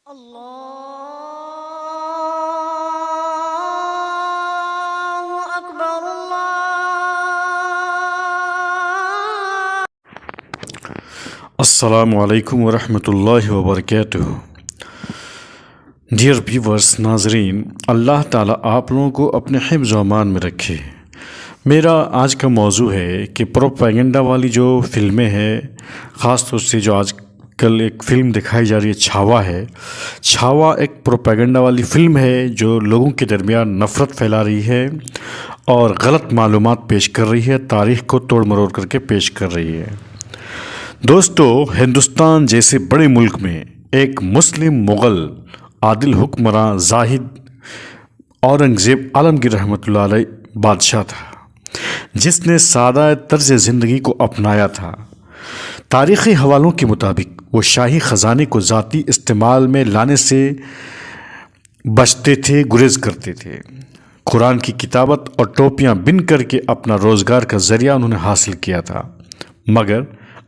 اللہ اکبر اللہ۔ السلام علیکم ورحمۃ اللہ وبرکاتہ۔ ڈیئر ویورز، ناظرین، اللہ تعالیٰ آپ لوگوں کو اپنے حفظ و امان میں رکھے۔ میرا آج کا موضوع ہے کہ پروپیگنڈا والی جو فلمیں ہیں، خاص طور سے جو آج کل ایک فلم دکھائی جا رہی ہے چھاوا ہے۔ چھاوا ایک پروپیگنڈا والی فلم ہے جو لوگوں کے درمیان نفرت پھیلا رہی ہے اور غلط معلومات پیش کر رہی ہے، تاریخ کو توڑ مروڑ کر کے پیش کر رہی ہے۔ دوستو، ہندوستان جیسے بڑے ملک میں ایک مسلم مغل عادل حکمراں زاہد اورنگزیب عالمگیر رحمۃ اللہ علیہ بادشاہ تھا، جس نے سادہ طرز زندگی کو اپنایا تھا۔ تاریخی حوالوں کے مطابق وہ شاہی خزانے کو ذاتی استعمال میں لانے سے بچتے تھے، گریز کرتے تھے۔ قرآن کی کتابت اور ٹوپیاں بن کر کے اپنا روزگار کا ذریعہ انہوں نے حاصل کیا تھا، مگر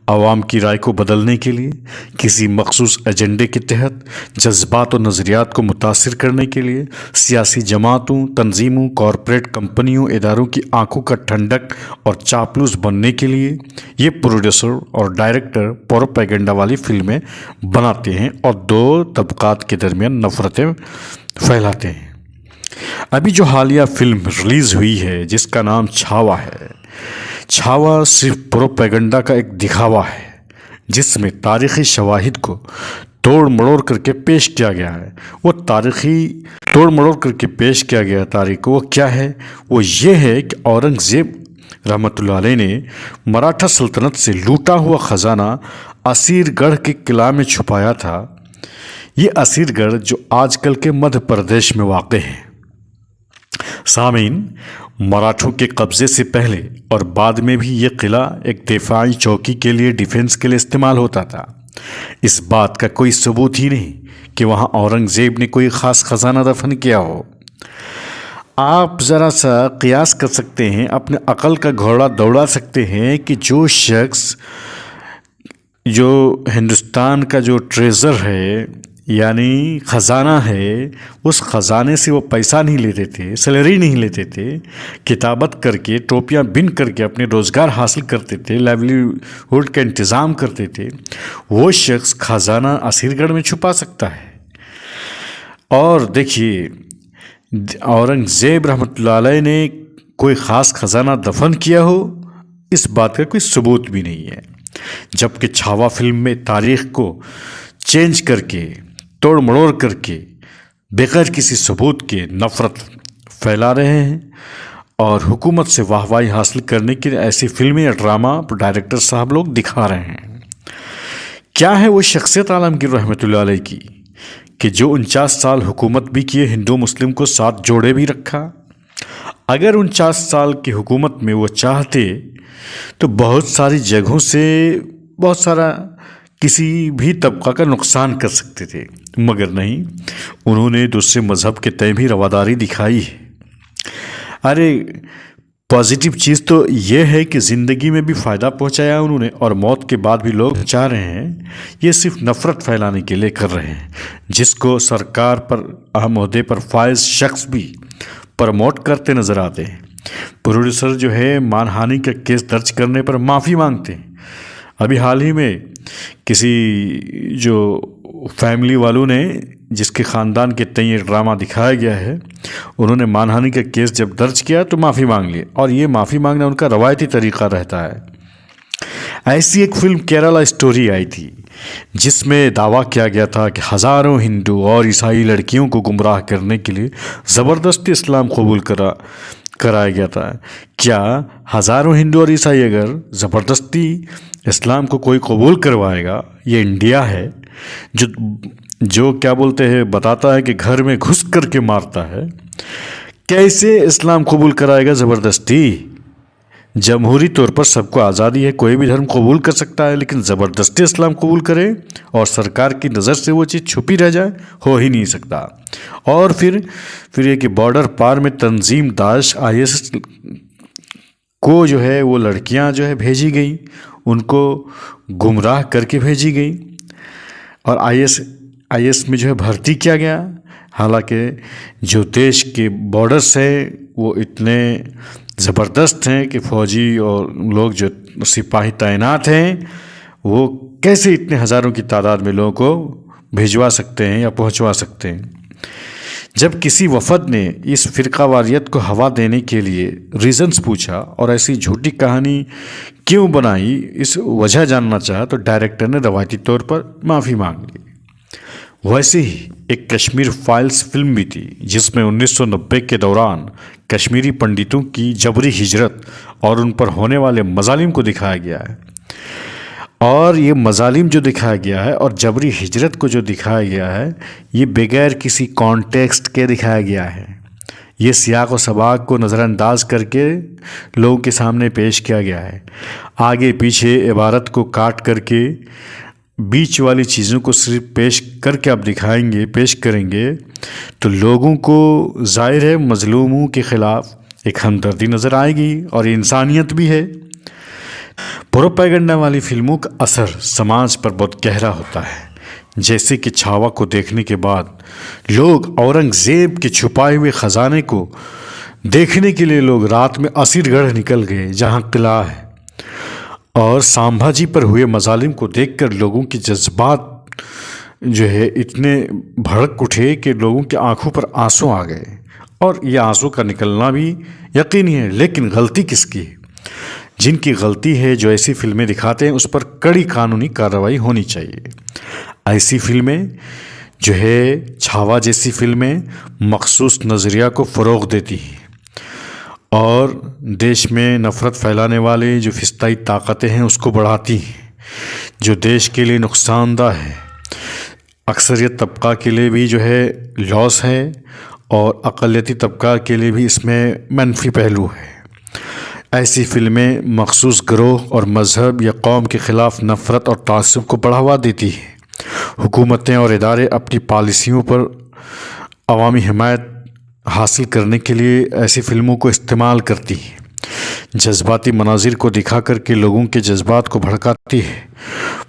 عوام کی رائے کو بدلنے کے لیے، کسی مخصوص ایجنڈے کے تحت جذبات و نظریات کو متاثر کرنے کے لیے، سیاسی جماعتوں، تنظیموں، کارپوریٹ کمپنیوں، اداروں کی آنکھوں کا ٹھنڈک اور چاپلوس بننے کے لیے یہ پروڈیوسر اور ڈائریکٹر پروپیگنڈا والی فلمیں بناتے ہیں اور دو طبقات کے درمیان نفرتیں پھیلاتے ہیں۔ ابھی جو حالیہ فلم ریلیز ہوئی ہے جس کا نام چھاوا ہے، چھاوا صرف پروپیگنڈا کا ایک دکھاوا ہے جس میں تاریخی شواہد کو توڑ مڑوڑ کر کے پیش کیا گیا ہے۔ وہ تاریخی توڑ مڑوڑ کر کے پیش کیا گیا تاریخ کو وہ کیا ہے؟ وہ یہ ہے کہ اورنگزیب رحمۃ اللہ علیہ نے مراٹھا سلطنت سے لوٹا ہوا خزانہ اسیر گڑھ کے قلعہ میں چھپایا تھا۔ یہ اسیر گڑھ جو آج کل کے مدھیہ پردیش میں واقع ہے۔ سامعین، مراٹھوں کے قبضے سے پہلے اور بعد میں بھی یہ قلعہ ایک دفاعی چوکی کے لیے، ڈیفنس کے لیے استعمال ہوتا تھا۔ اس بات کا کوئی ثبوت ہی نہیں کہ وہاں اورنگزیب نے کوئی خاص خزانہ دفن کیا ہو۔ آپ ذرا سا قیاس کر سکتے ہیں، اپنے عقل کا گھوڑا دوڑا سکتے ہیں کہ جو شخص جو ہندوستان کا جو ٹریزر ہے یعنی خزانہ ہے، اس خزانے سے وہ پیسہ نہیں لیتے تھے، سیلری نہیں لیتے تھے، کتابت کر کے، ٹوپیاں بن کر کے اپنے روزگار حاصل کرتے تھے، لائیولیہوڈ کا انتظام کرتے تھے، وہ شخص خزانہ اسیر گڑھ میں چھپا سکتا ہے۔ اور دیکھیے، اورنگزیب رحمۃ اللہ علیہ نے کوئی خاص خزانہ دفن کیا ہو، اس بات کا کوئی ثبوت بھی نہیں ہے، جبکہ چھاوا فلم میں تاریخ کو چینج کر کے، توڑ مڑوڑ کر کے، بغیر کسی ثبوت کے نفرت پھیلا رہے ہیں اور حکومت سے واہوائی حاصل کرنے کے لیے ایسی فلمیں یا ڈرامہ ڈائریکٹر صاحب لوگ دکھا رہے ہیں۔ کیا ہے وہ شخصیت عالمگیر رحمۃ اللہ علیہ کی کہ جو 49 سال حکومت بھی کیے، ہندو مسلم کو ساتھ جوڑے بھی رکھا؟ اگر 49 سال کی حکومت میں وہ چاہتے تو بہت ساری جگہوں سے بہت سارا کسی بھی طبقہ کا نقصان کر سکتے تھے، مگر نہیں، انہوں نے دوسرے مذہب کے تئیں بھی رواداری دکھائی ہے۔ ارے پازیٹیو چیز تو یہ ہے کہ زندگی میں بھی فائدہ پہنچایا انہوں نے، اور موت کے بعد بھی لوگ چاہ رہے ہیں، یہ صرف نفرت پھیلانے کے لیے کر رہے ہیں، جس کو سرکار پر اہم عہدے پر فائز شخص بھی پروموٹ کرتے نظر آتے ہیں۔ پروڈیوسر جو ہے مان ہانی کا کیس درج کرنے پر معافی مانگتے ہیں۔ ابھی حال ہی میں کسی جو فیملی والوں نے، جس کے خاندان کے تئیں ڈرامہ دکھایا گیا ہے، انہوں نے مان ہانی کا کیس جب درج کیا تو معافی مانگ لی، اور یہ معافی مانگنا ان کا روایتی طریقہ رہتا ہے۔ ایسی ایک فلم کیرلا اسٹوری آئی تھی جس میں دعویٰ کیا گیا تھا کہ ہزاروں ہندو اور عیسائی لڑکیوں کو گمراہ کرنے کے لیے زبردستی اسلام قبول کرایا گیا تھا۔ کیا ہزاروں ہندو اور عیسائی اگر زبردستی اسلام کو کوئی قبول کروائے گا؟ یہ انڈیا ہے جو کیا بولتے ہیں، بتاتا ہے کہ گھر میں گھس کر کے مارتا ہے، کیسے اسلام قبول کرائے گا زبردستی؟ جمہوری طور پر سب کو آزادی ہے، کوئی بھی دھرم قبول کر سکتا ہے، لیکن زبردستی اسلام قبول کرے اور سرکار کی نظر سے وہ چیز چھپی رہ جائے، ہو ہی نہیں سکتا۔ اور پھر یہ کہ بارڈر پار میں تنظیم داعش IS کو جو ہے وہ لڑکیاں جو ہے بھیجی گئیں، ان کو گمراہ کر کے بھیجی گئیں، اور IAS میں جو ہے بھرتی کیا گیا، حالانکہ جو دیش کے بارڈرس ہیں وہ اتنے زبردست ہیں کہ فوجی اور لوگ جو سپاہی تعینات ہیں وہ کیسے اتنے ہزاروں کی تعداد میں لوگوں کو بھیجوا سکتے ہیں یا پہنچوا سکتے ہیں۔ جب کسی وفد نے اس فرقہ واریت کو ہوا دینے کے لیے ریزنز پوچھا اور ایسی جھوٹی کہانی کیوں بنائی اس وجہ جاننا چاہا تو ڈائریکٹر نے روایتی طور پر معافی مانگ لی۔ ویسے ہی ایک کشمیر فائلز فلم بھی تھی جس میں 1990 کے دوران کشمیری پنڈتوں کی جبری ہجرت اور ان پر ہونے والے مظالم کو دکھایا گیا ہے، اور یہ مظالم جو دکھایا گیا ہے اور جبری ہجرت کو جو دکھایا گیا ہے یہ بغیر کسی کانٹیکسٹ کے دکھایا گیا ہے۔ یہ سیاق و سباق کو نظر انداز کر کے لوگوں کے سامنے پیش کیا گیا ہے، آگے پیچھے عبارت کو کاٹ کر کے بیچ والی چیزوں کو صرف پیش کر کے آپ دکھائیں گے، پیش کریں گے تو لوگوں کو ظاہر ہے مظلوموں کے خلاف ایک ہمدردی نظر آئے گی، اور یہ انسانیت بھی ہے۔ پروپیگنڈا والی فلموں کا اثر سماج پر بہت گہرا ہوتا ہے، جیسے کہ چھاوا کو دیکھنے کے بعد لوگ اورنگزیب کے چھپائے ہوئے خزانے کو دیکھنے کے لیے لوگ رات میں اسیر گڑھ نکل گئے جہاں قلعہ ہے، اور سامبھا جی پر ہوئے مظالم کو دیکھ کر لوگوں کے جذبات جو ہے اتنے بھڑک اٹھے کہ لوگوں کی آنکھوں پر آنسو آ گئے، اور یہ آنسو کا نکلنا بھی یقینی ہے۔ لیکن غلطی کس کی ہے؟ جن کی غلطی ہے جو ایسی فلمیں دکھاتے ہیں اس پر کڑی قانونی کارروائی ہونی چاہیے۔ ایسی فلمیں جو ہے چھاوا جیسی فلمیں مخصوص نظریہ کو فروغ دیتی ہیں اور دیش میں نفرت پھیلانے والے جو فسطائی طاقتیں ہیں اس کو بڑھاتی ہیں، جو دیش کے لیے نقصان دہ ہے، اکثریت طبقہ کے لیے بھی جو ہے لاس ہے اور اقلیتی طبقہ کے لیے بھی اس میں منفی پہلو ہے۔ ایسی فلمیں مخصوص گروہ اور مذہب یا قوم کے خلاف نفرت اور تعصب کو بڑھاوا دیتی ہیں۔ حکومتیں اور ادارے اپنی پالیسیوں پر عوامی حمایت حاصل کرنے کے لیے ایسی فلموں کو استعمال کرتی ہیں، جذباتی مناظر کو دکھا کر کے لوگوں کے جذبات کو بھڑکاتی ہے۔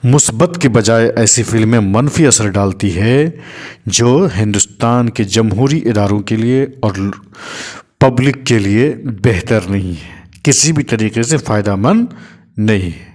مثبت کے بجائے ایسی فلمیں منفی اثر ڈالتی ہے جو ہندوستان کے جمہوری اداروں کے لیے اور پبلک کے لیے بہتر نہیں ہے، کسی بھی طریقے سے فائدہ مند نہیں ہے۔